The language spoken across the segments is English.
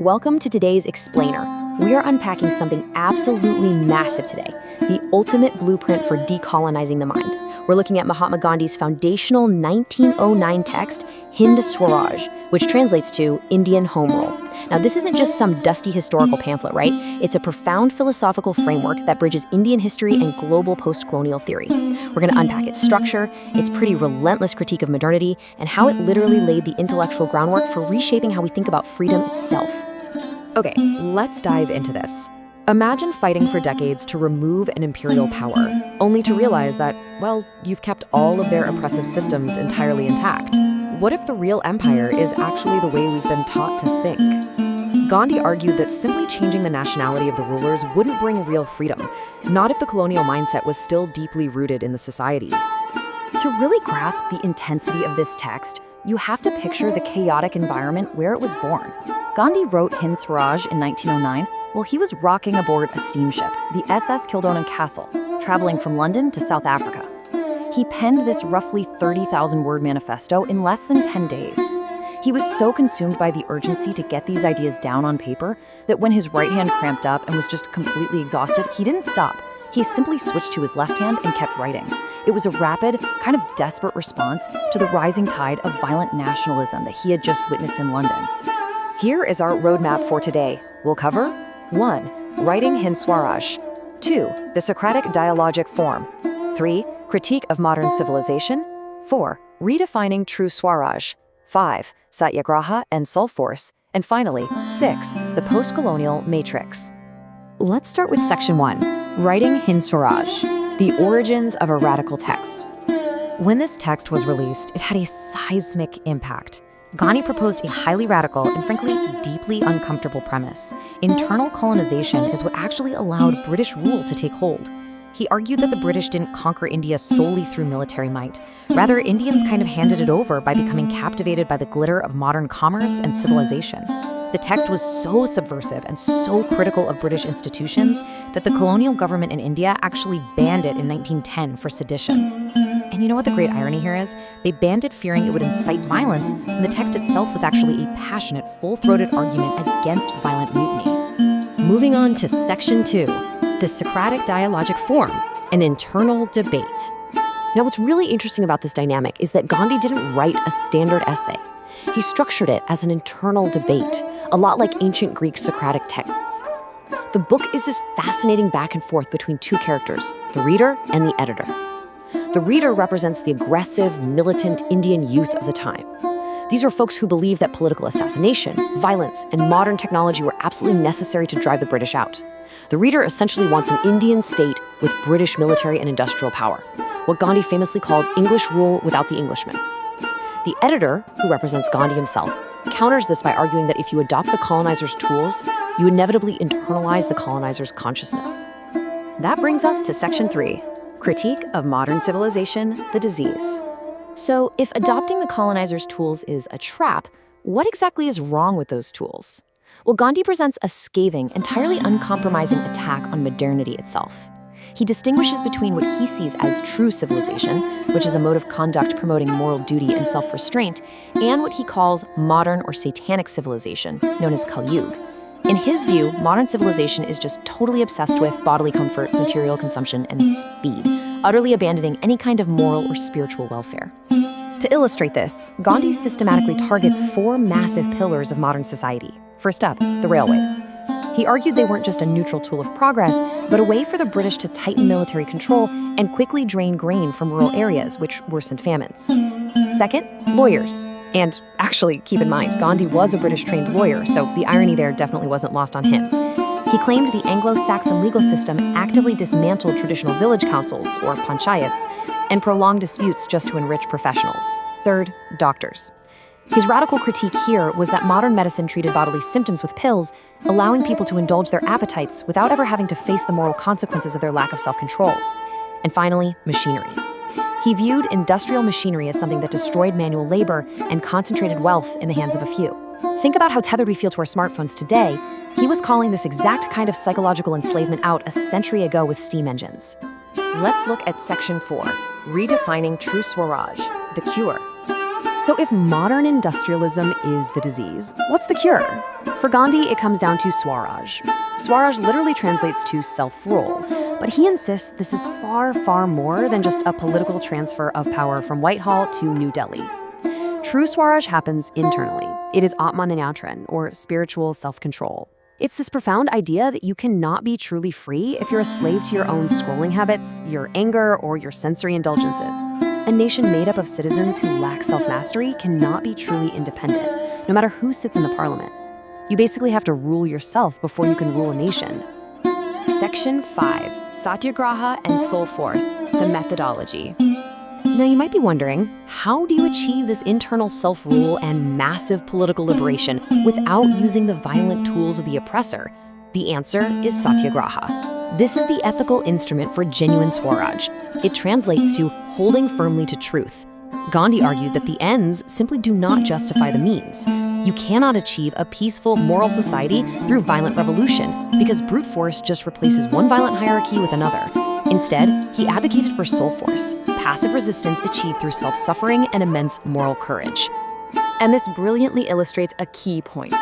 Welcome to today's Explainer. We are unpacking something absolutely massive today, the ultimate blueprint for decolonizing the mind. We're looking at Mahatma Gandhi's foundational 1909 text, Hind Swaraj, which translates to Indian Home Rule. Now, this isn't just some dusty historical pamphlet, right? It's a profound philosophical framework that bridges Indian history and global post-colonial theory. We're going to unpack its structure, its pretty relentless critique of modernity, and how it literally laid the intellectual groundwork for reshaping how we think about freedom itself. Okay, let's dive into this. Imagine fighting for decades to remove an imperial power, only to realize that, well, you've kept all of their oppressive systems entirely intact. What if the real empire is actually the way we've been taught to think? Gandhi argued that simply changing the nationality of the rulers wouldn't bring real freedom, not if the colonial mindset was still deeply rooted in the society. To really grasp the intensity of this text, you have to picture the chaotic environment where it was born. Gandhi wrote Hind Swaraj in 1909 while he was rocking aboard a steamship, the SS Kildonan Castle, traveling from London to South Africa. He penned this roughly 30,000-word manifesto in less than 10 days. He was so consumed by the urgency to get these ideas down on paper that when his right hand cramped up and was just completely exhausted, he didn't stop. He simply switched to his left hand and kept writing. It was a rapid, kind of desperate response to the rising tide of violent nationalism that he had just witnessed in London. Here is our roadmap for today. We'll cover 1. Writing Hind Swaraj. 2. The Socratic dialogic form. 3. Critique of modern civilization. 4. Redefining true Swaraj. 5. Satyagraha and Soul Force. And finally, 6. The post-colonial matrix. Let's start with section 1, writing Hind Swaraj, the origins of a radical text. When this text was released, it had a seismic impact. Gandhi proposed a highly radical and frankly deeply uncomfortable premise. Internal colonization is what actually allowed British rule to take hold. He argued that the British didn't conquer India solely through military might. Rather, Indians kind of handed it over by becoming captivated by the glitter of modern commerce and civilization. The text was so subversive and so critical of British institutions that the colonial government in India actually banned it in 1910 for sedition. And you know what the great irony here is? They banned it fearing it would incite violence, and the text itself was actually a passionate, full-throated argument against violent mutiny. Moving on to section 2, the Socratic dialogic form, an internal debate. Now, what's really interesting about this dynamic is that Gandhi didn't write a standard essay. He structured it as an internal debate, a lot like ancient Greek Socratic texts. The book is this fascinating back and forth between two characters, the reader and the editor. The reader represents the aggressive, militant Indian youth of the time. These were folks who believed that political assassination, violence, and modern technology were absolutely necessary to drive the British out. The reader essentially wants an Indian state with British military and industrial power, what Gandhi famously called English rule without the Englishman. The editor, who represents Gandhi himself, counters this by arguing that if you adopt the colonizer's tools, you inevitably internalize the colonizer's consciousness. That brings us to section 3, critique of modern civilization, the disease. So, if adopting the colonizer's tools is a trap, what exactly is wrong with those tools? Well, Gandhi presents a scathing, entirely uncompromising attack on modernity itself. He distinguishes between what he sees as true civilization, which is a mode of conduct promoting moral duty and self-restraint, and what he calls modern or satanic civilization, known as Kali Yuga. In his view, modern civilization is just totally obsessed with bodily comfort, material consumption, and speed, utterly abandoning any kind of moral or spiritual welfare. To illustrate this, Gandhi systematically targets 4 massive pillars of modern society. First up, the railways. He argued they weren't just a neutral tool of progress, but a way for the British to tighten military control and quickly drain grain from rural areas, which worsened famines. Second, lawyers. And actually, keep in mind, Gandhi was a British-trained lawyer, so the irony there definitely wasn't lost on him. He claimed the Anglo-Saxon legal system actively dismantled traditional village councils, or panchayats, and prolonged disputes just to enrich professionals. Third, doctors. His radical critique here was that modern medicine treated bodily symptoms with pills, allowing people to indulge their appetites without ever having to face the moral consequences of their lack of self-control. And finally, machinery. He viewed industrial machinery as something that destroyed manual labor and concentrated wealth in the hands of a few. Think about how tethered we feel to our smartphones today. He was calling this exact kind of psychological enslavement out a century ago with steam engines. Let's look at section 4, redefining true Swaraj, the cure. So if modern industrialism is the disease, what's the cure? For Gandhi, it comes down to Swaraj. Swaraj literally translates to self-rule, but he insists this is far, far more than just a political transfer of power from Whitehall to New Delhi. True Swaraj happens internally. It is Atmananatran, or spiritual self-control. It's this profound idea that you cannot be truly free if you're a slave to your own scrolling habits, your anger, or your sensory indulgences. A nation made up of citizens who lack self-mastery cannot be truly independent, no matter who sits in the parliament. You basically have to rule yourself before you can rule a nation. Section 5, Satyagraha and Soul Force, the methodology. Now you might be wondering, how do you achieve this internal self-rule and massive political liberation without using the violent tools of the oppressor? The answer is Satyagraha. This is the ethical instrument for genuine Swaraj. It translates to holding firmly to truth. Gandhi argued that the ends simply do not justify the means. You cannot achieve a peaceful, moral society through violent revolution, because brute force just replaces one violent hierarchy with another. Instead, he advocated for soul force, passive resistance achieved through self-suffering and immense moral courage. And this brilliantly illustrates a key point.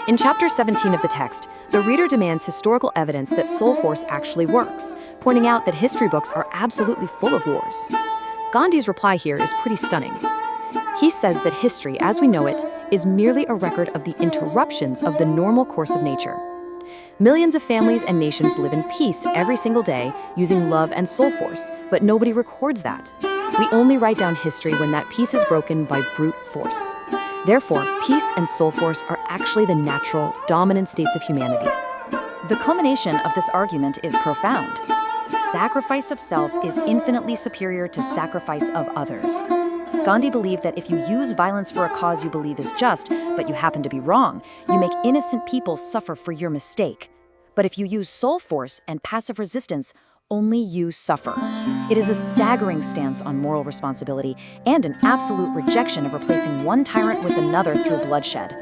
In chapter 17 of the text, the reader demands historical evidence that soul force actually works, pointing out that history books are absolutely full of wars. Gandhi's reply here is pretty stunning. He says that history, as we know it, is merely a record of the interruptions of the normal course of nature. Millions of families and nations live in peace every single day using love and soul force, but nobody records that. We only write down history when that peace is broken by brute force. Therefore, peace and soul force are actually the natural, dominant states of humanity. The culmination of this argument is profound. Sacrifice of self is infinitely superior to sacrifice of others. Gandhi believed that if you use violence for a cause you believe is just, but you happen to be wrong, you make innocent people suffer for your mistake. But if you use soul force and passive resistance, only you suffer. It is a staggering stance on moral responsibility and an absolute rejection of replacing one tyrant with another through bloodshed.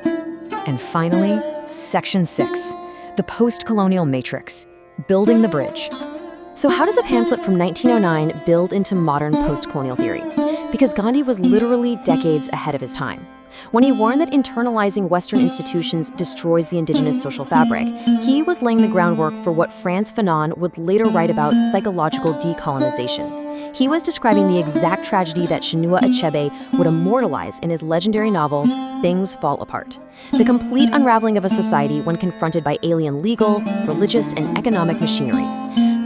And finally, Section 6, the post-colonial matrix, building the bridge. So how does a pamphlet from 1909 build into modern post-colonial theory? Because Gandhi was literally decades ahead of his time. When he warned that internalizing Western institutions destroys the indigenous social fabric, he was laying the groundwork for what Frantz Fanon would later write about psychological decolonization. He was describing the exact tragedy that Chinua Achebe would immortalize in his legendary novel, Things Fall Apart. The complete unraveling of a society when confronted by alien legal, religious, and economic machinery.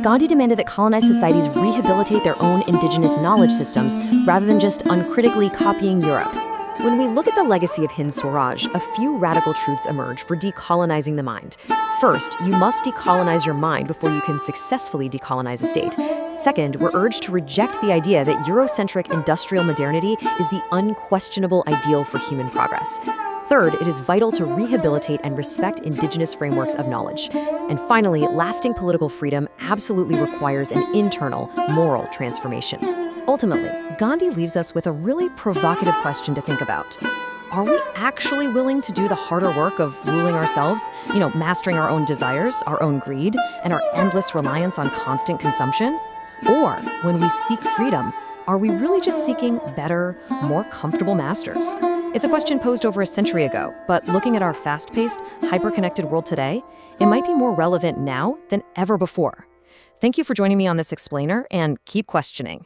Gandhi demanded that colonized societies rehabilitate their own indigenous knowledge systems rather than just uncritically copying Europe. When we look at the legacy of Hind Swaraj, a few radical truths emerge for decolonizing the mind. First, you must decolonize your mind before you can successfully decolonize a state. Second, we're urged to reject the idea that Eurocentric industrial modernity is the unquestionable ideal for human progress. Third, it is vital to rehabilitate and respect indigenous frameworks of knowledge. And finally, lasting political freedom absolutely requires an internal, moral transformation. Ultimately, Gandhi leaves us with a really provocative question to think about. Are we actually willing to do the harder work of ruling ourselves, mastering our own desires, our own greed, and our endless reliance on constant consumption? Or, when we seek freedom, are we really just seeking better, more comfortable masters? It's a question posed over a century ago, but looking at our fast-paced, hyper-connected world today, it might be more relevant now than ever before. Thank you for joining me on this explainer, and keep questioning.